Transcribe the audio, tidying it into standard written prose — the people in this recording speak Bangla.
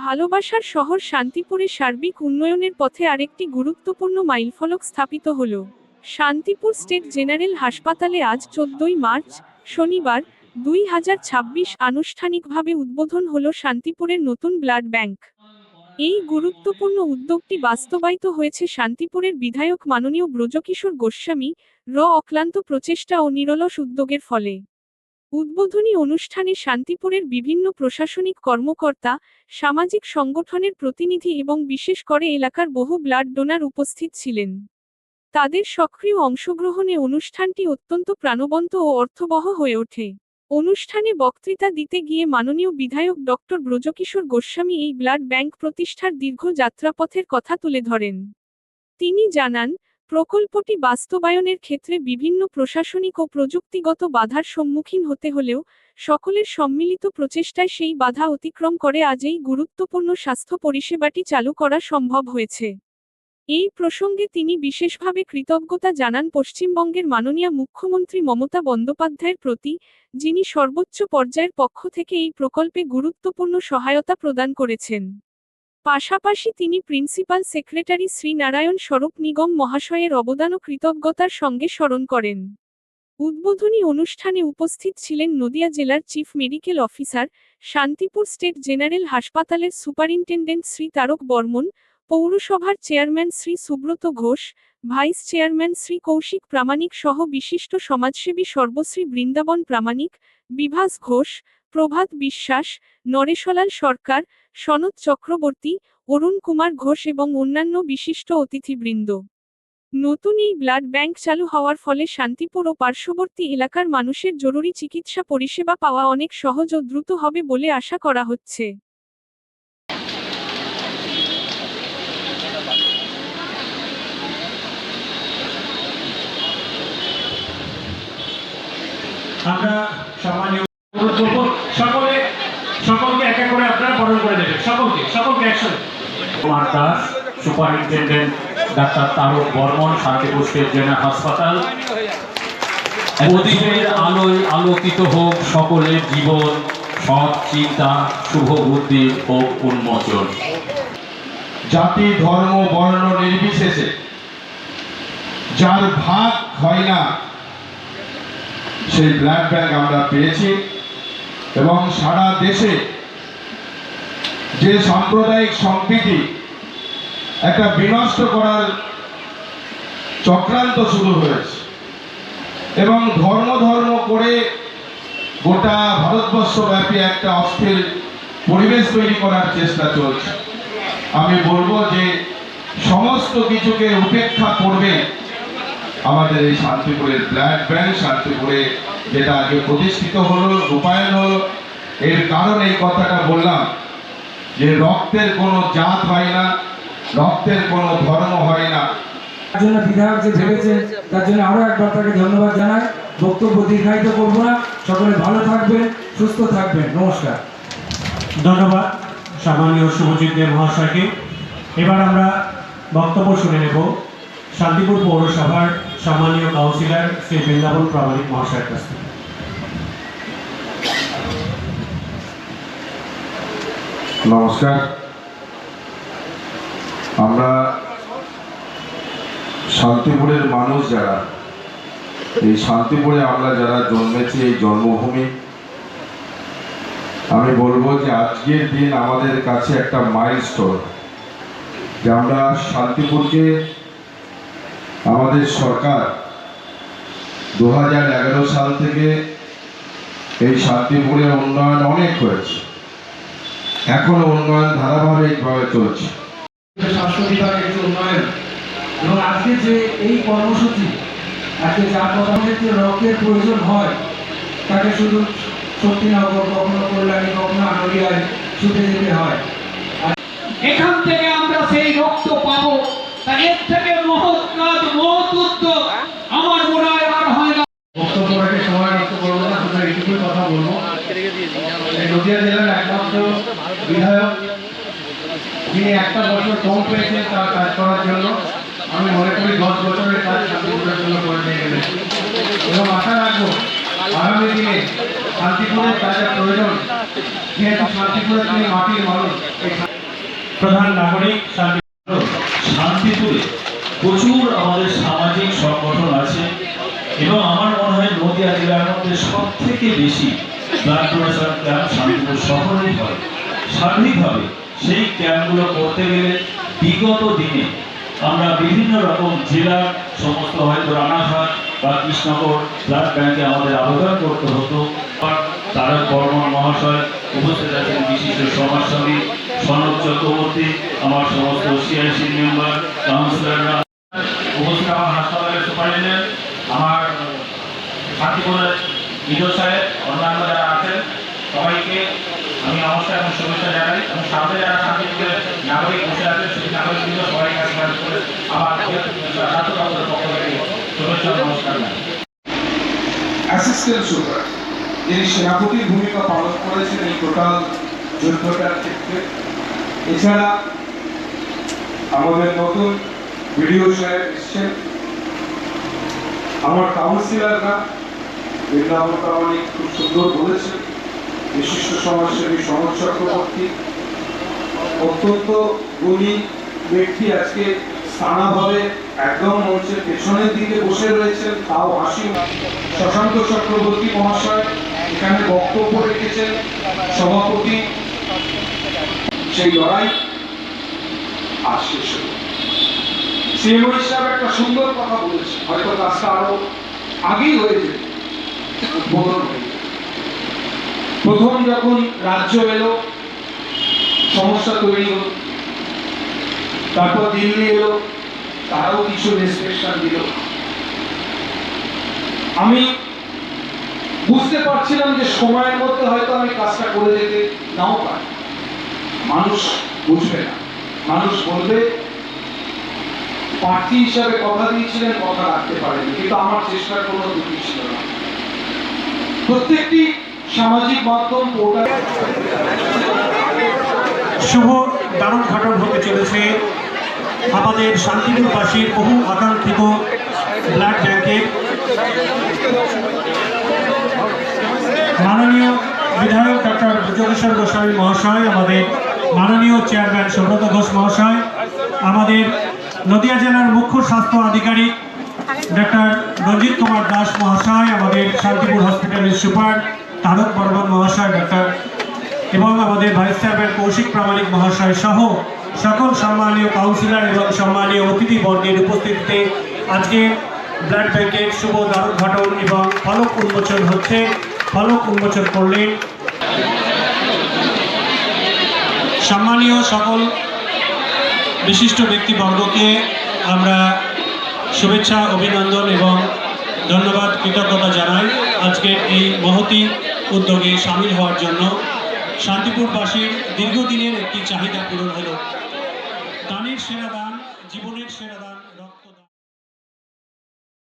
ভালোবাসার শহর শান্তিপুরে সার্বিক উন্নয়নের পথে আরেকটি গুরুত্বপূর্ণ মাইলফলক স্থাপিত হল। শান্তিপুর স্টেট জেনারেল হাসপাতালে আজ 14ই মার্চ, শনিবার, 2026 আনুষ্ঠানিকভাবে উদ্বোধন হল শান্তিপুরের নতুন ব্লাড ব্যাংক। এই গুরুত্বপূর্ণ উদ্যোগটি বাস্তবায়িত হয়েছে শান্তিপুরের বিধায়ক মাননীয় ব্রজকিশোর গোস্বামী অক্লান্ত প্রচেষ্টা ও নিরলস উদ্যোগের ফলে। উদ্বোধনী অনুষ্ঠানে শান্তিপুরের বিভিন্ন প্রশাসনিক কর্মকর্তা, সামাজিক সংগঠনের প্রতিনিধি এবং বিশেষ করে এলাকার বহু ব্লাড ডোনার উপস্থিত ছিলেন। তাদের সক্রিয় অংশগ্রহণে অনুষ্ঠানটি অত্যন্ত প্রাণবন্ত ও অর্থবহ হয়ে ওঠে। অনুষ্ঠানে বক্তৃতা দিতে গিয়ে মাননীয় বিধায়ক ডক্টর ব্রজকিশোর গোস্বামী এই ব্লাড ব্যাংক প্রতিষ্ঠার দীর্ঘ যাত্রাপথের কথা তুলে ধরেন। তিনি জানান, প্রকল্পটি বাস্তবায়নের ক্ষেত্রে বিভিন্ন প্রশাসনিক ও প্রযুক্তিগত বাধার সম্মুখীন হতে হলেও সকলের সম্মিলিত প্রচেষ্টায় সেই বাধা অতিক্রম করে আজ এই গুরুত্বপূর্ণ স্বাস্থ্য পরিষেবাটি চালু করা সম্ভব হয়েছে। এই প্রসঙ্গে তিনি বিশেষভাবে কৃতজ্ঞতা জানান পশ্চিমবঙ্গের মাননীয় মুখ্যমন্ত্রী মমতা বন্দ্যোপাধ্যায়ের প্রতি, যিনি সর্বোচ্চ পর্যায়ের পক্ষ থেকে এই প্রকল্পে গুরুত্বপূর্ণ সহায়তা প্রদান করেছেন। পাশাপাশি তিনি প্রিন্সিপাল সেক্রেটারি শ্রী নারায়ণ স্বরূপ নিগম মহাশয়ের অবদানও কৃতজ্ঞতার সঙ্গে স্মরণ করেন। উদ্বোধনী অনুষ্ঠানে উপস্থিত ছিলেন নদিয়া জেলার chief medical officer, Shantipur state general হাসপাতালের সুপারিনটেন্ডেন্ট শ্রী তারক বর্মন, পৌরসভার chairman Shri Subrata Ghosh, vice chairman Shri Kaushik Pramanik সহ বিশিষ্ট সমাজসেবী সর্বশ্রী বৃন্দাবন প্রামাণিক, বিভাস ঘোষ, প্রভাত বিশ্বাস, নরেশলাল সরকার, সনৎ চক্রবর্তী, অরুণ কুমার ঘোষ এবং অন্যান্য বিশিষ্ট অতিথিবৃন্দ। নতুন এই ব্লাড ব্যাংক চালু হওয়ার ফলে শান্তিপুর ও পার্শ্ববর্তী এলাকার মানুষের জরুরি চিকিৎসা পরিষেবা পাওয়া অনেক সহজ ও দ্রুত হবে বলে আশা করা হচ্ছে। আমরা সম্মানীয় সকলকে এক এক করে আপনারা বরণ করে দেবেন, সকলকে একসাথে। Kumar Das, superintendent doctor Tarak Barman, Shantipur state general হাসপাতাল। প্রদীপের আলোয় আলোকিত হোক সকলের জীবন, সৎ চিন্তা, শুভ বুদ্ধি ও উন্মোচন। জাতি ধর্ম বর্ণ নির্বিশেষে যার ভাগ হয় না সেই ব্লাড ব্যাংক আমরা পেয়েছি এবং সারা দেশে যে সাম্প্রদায়িক সম্প্রীতি একটা বিনষ্ট করার চক্রান্ত শুরু হয়েছে এবং ধর্ম করে গোটা ভারতবর্ষব্যাপী একটা অস্থির পরিবেশ তৈরি করার চেষ্টা চলছে। আমি বলবো যে সমস্ত কিছুকে উপেক্ষা করবে আমাদের এই শান্তিপুরের ব্লাড ব্যাংক। শান্তিপুরে যেটা আগে প্রতিষ্ঠিত হলো, রূপায়ণ হলো, এর কারণ এই কথাটা বললাম যে রক্তের কোনো জাত হয় না, রক্তের কোনো ধর্ম হয় না। তার জন্য বিধায়ক যে ভেবেছেন তার জন্য আরো একবার তাকে ধন্যবাদ জানাই। বক্তব্য দীর্ঘায়িত করবো না, সকলে ভালো থাকবেন, সুস্থ থাকবেন। নমস্কার। ধন্যবাদ সম্মানীয় শুভজিৎ দেব মহাশয়কে। এবার আমরা বক্তব্য শুনে নেব শান্তিপুর পৌরসভার সম্মানীয় কাউন্সিলর শ্রী বৃন্দাবন প্রামাণিক মহাশয়ের কাছ থেকে। নমস্কার। আমরা শান্তিপুরের মানুষ যারা, এই শান্তিপুরে আমরা যারা জন্মেছি, এই জন্মভূমি, আমি বলবো যে আজকের দিন আমাদের কাছে একটা মাইলস্টোন, যে আমরা শান্তিপুরকে আমাদের সরকার 2011 সাল থেকে এই শান্তিপুরের উন্নয়ন অনেক হয়েছে, এখনো উন্নয়ন ধারাবাহিকভাবে চলছে। স্বাস্থ্য বিভাগের যে উন্নয়ন এবং আজকে যে এই কর্মসূচি, আজকে যার কথা যে রক্তের প্রয়োজন হয় তাকে শুধু শক্তিনগর, কখনো কল্যাণী, কখনো আনোয়ারিয়ায় ছুটে যেতে হয়। এখান থেকে আমরা সেই রক্ত পাবো, তার এর থেকে মহৎ কাজ, মহৎ উদ্যোগ আমার মনে হয় আর হয় না। বক্তব্য রাখে সময় নষ্ট করবো না, শুধু এইটুকুই কথা বলবো। এই নদিয়া জেলার একমাত্র বিধায়ক যিনি একটা বছর কম পেয়েছেন তার কাজ করার জন্য, আমি মনে করি 10 বছরের কাজ শান্তিপুরের জন্য করে নিয়ে গেলেন এবং আশা রাখবো আগামী দিনে শান্তিপুরের যা যা প্রয়োজন, যেহেতু শান্তিপুরের তিনি মাটির মানুষ, এই প্রধান নাগরিক শান্তিপুরে প্রচুর আমাদের সামাজিক সংগঠন আছে এবং আমার মনে হয় নদিয়া জেলার মধ্যে সব থেকে বেশি ব্লাড ডোনেশন ক্যাম্প শান্তিপুর শহরেই হয়। স্বাভাবিকভাবে সেই ক্যাম্পগুলো করতে গেলে বিগত দিনে আমরা বিভিন্ন রকম জেলার সমস্ত হয়তো রানাঘাট বা কৃষ্ণনগর ব্লাড ব্যাংকে আমাদের আবেদন করতে হতো। তারক বর্মন মহাশয় উপস্থিত আছেন, বিশিষ্ট সমাজসেবী সনদ চক্রবর্তী, আমার সমস্ত সিআইসি মেম্বার, কাউন্সিলররা উপস্থিত, আমার হাসপাতালের সুপারিনটেন্ডেন্ট, আমার শান্তিপুরের বিজয় সাহেব, অন্যান্য যারা আছেন সবাইকে আমি নমস্কার এবং শুভেচ্ছা জানাই। এবং সামনে যারা শান্তিপুরের নাগরিক বসে আছেন সেই নাগরিকগুলো সবাইকে আশীর্বাদ করে আমার স্বাস্থ্য দপ্তরের পক্ষ থেকে শুভেচ্ছা নমস্কার জানাই। অ্যাসিস্ট্যান্ট সুপার যিনি সেনাপতির ভূমিকা পালন করেছেন এই টোটাল যুদ্ধটার ক্ষেত্রে। এছাড়া আমাদের নতুন ভিডিও সাহেব এসছেন, আমার কাউন্সিলররা বৃন্দাবন প্রামাণিক খুব সুন্দর বলেছেন, বিশিষ্ট সমাজসেবী সনদ চক্রবর্তী, অত্যন্ত গুণী ব্যক্তি আজকে স্থানাভাবে একদম মঞ্চের পেছনের দিকে বসে রয়েছেন, তাও হাসি। শশাঙ্ক চক্রবর্তী মহাশয় এখানে বক্তব্য রেখেছেন, সভাপতি। সেই লড়াই আজ শেষ হল। সিএমও হিসাবে একটা সুন্দর কথা বলেছে, হয়তো কাজটা আরো আগেই হয়ে যেত, উদ্বোধন হয়ে যেত। প্রথম যখন রাজ্য এলো সমস্যা তৈরি হল, তারপর দিল্লি এলো, তারাও কিছু রেস্ট্রিকশন দিল। আমি বুঝতে পারছিলাম যে সময়ের মধ্যে হয়তো আমি কাজটা করে যেতে নাও পারি। মানুষ বুঝবে না, মানুষ বলবে প্রার্থী হিসাবে কথা দিয়েছিলেন, কথা রাখতে পারেনি, কিন্তু আমার চেষ্টার কোনো ত্রুটি ছিল না। প্রত্যেকটি সামাজিক মাধ্যম পোর্টাল শুভ দারুণ ঘটন হতে চলেছে আমাদের শান্তিপুরবাসীর বহু আকাঙ্ক্ষিত ব্লাড ব্যাংকের। মাননীয় বিধায়ক ডক্টর ব্রজকিশোর গোস্বামী মহাশয়, আমাদের মাননীয় চেয়ারম্যান সুব্রত ঘোষ মহাশয়, আমাদের নদিয়া জেলার মুখ্য স্বাস্থ্য আধিকারিক ডক্টর রঞ্জিত কুমার দাস মহাশয়, আমাদের শান্তিপুর হসপিটালের সুপার তারক বর্মন মহাশয় ডক্টর, এবং আমাদের ভাইস চেয়ারম্যান কৌশিক প্রামাণিক মহাশয় সহ সকল সম্মানীয় কাউন্সিলর এবং সম্মানীয় অতিথিবর্গের উপস্থিতিতে আজকে ব্লাড ব্যাংকের শুভ দ্বারোদ্ঘাটন এবং ফলক উন্মোচন হচ্ছে। ফলক উন্মোচন করলেন সম্মানীয় সকল বিশিষ্ট ব্যক্তিবর্গকে আমরা শুভেচ্ছা, অভিনন্দন এবং ধন্যবাদ, কৃতজ্ঞতা জানাই আজকের এই মহতী উদ্যোগে সামিল হওয়ার জন্য। শান্তিপুরবাসীর দীর্ঘদিনের একটি চাহিদা পূরণ হলো। দানের সেরা দান, জীবনের সেরা দান।